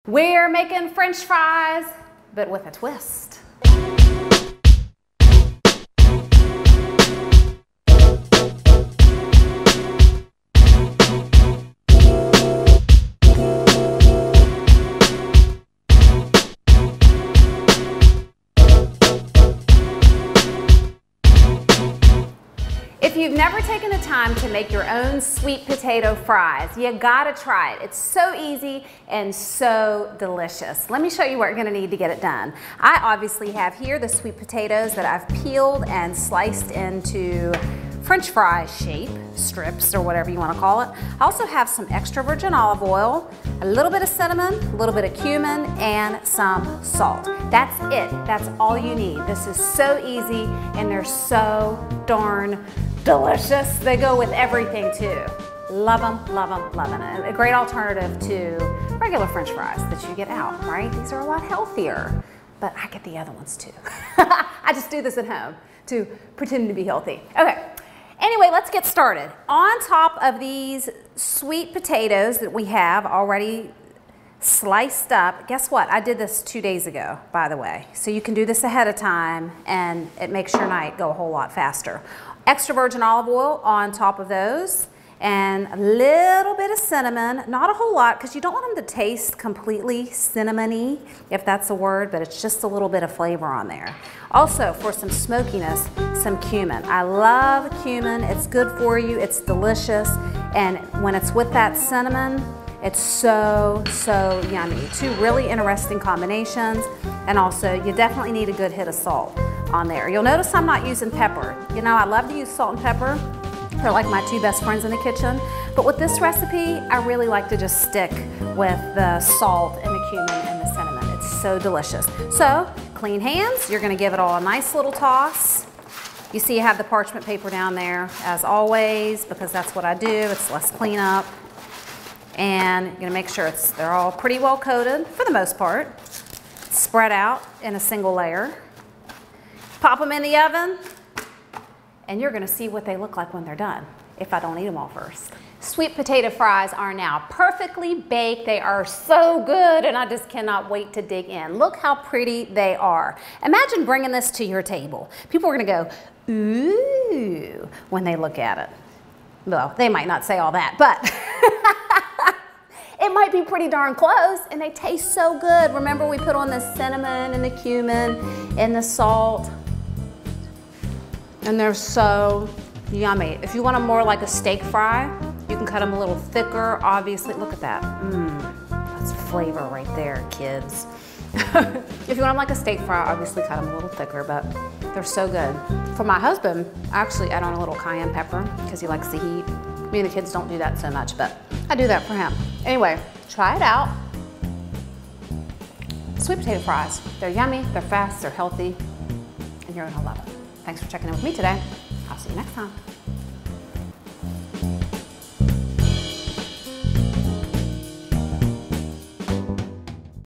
We're making French fries, but with a twist. If you've never taken the time to make your own sweet potato fries, you gotta try it. It's so easy and so delicious. Let me show you what you're gonna need to get it done. I obviously have here the sweet potatoes that I've peeled and sliced into French fry shape, strips or whatever you wanna call it. I also have some extra virgin olive oil, a little bit of cinnamon, a little bit of cumin, and some salt. That's it, that's all you need. This is so easy and they're so darn delicious. They go with everything too. Love them, love them, love them. A great alternative to regular French fries that you get out, right? These are a lot healthier, but I get the other ones too. I just do this at home to pretend to be healthy. Okay, anyway, let's get started. On top of these sweet potatoes that we have already sliced up, guess what? I did this 2 days ago, by the way. So you can do this ahead of time and it makes your night go a whole lot faster. Extra virgin olive oil on top of those and a little bit of cinnamon, not a whole lot because you don't want them to taste completely cinnamony, if that's a word, but it's just a little bit of flavor on there. Also, for some smokiness, some cumin. I love cumin, it's good for you, it's delicious, and when it's with that cinnamon, it's so, so yummy. Two really interesting combinations, and also you definitely need a good hit of salt on there. You'll notice I'm not using pepper. You know, I love to use salt and pepper. They're like my two best friends in the kitchen. But with this recipe, I really like to just stick with the salt and the cumin and the cinnamon. It's so delicious. So, clean hands, you're gonna give it all a nice little toss. You see I have the parchment paper down there, as always, because that's what I do. It's less cleanup. And you're gonna make sure they're all pretty well coated, for the most part. Spread out in a single layer. Pop them in the oven, and you're gonna see what they look like when they're done, if I don't eat them all first. Sweet potato fries are now perfectly baked. They are so good, and I just cannot wait to dig in. Look how pretty they are. Imagine bringing this to your table. People are gonna go, ooh, when they look at it. Well, they might not say all that, but it might be pretty darn close, and they taste so good. Remember we put on the cinnamon and the cumin and the salt, and they're so yummy. If you want them more like a steak fry, you can cut them a little thicker, obviously. Look at that, that's flavor right there, kids. If you want them like a steak fry, obviously cut them a little thicker, but they're so good. For my husband, I actually add on a little cayenne pepper because he likes the heat. Me and the kids don't do that so much, but I do that for him. Anyway, try it out. Sweet potato fries. They're yummy, they're fast, they're healthy, and you're gonna love it. Thanks for checking in with me today. I'll see you next time.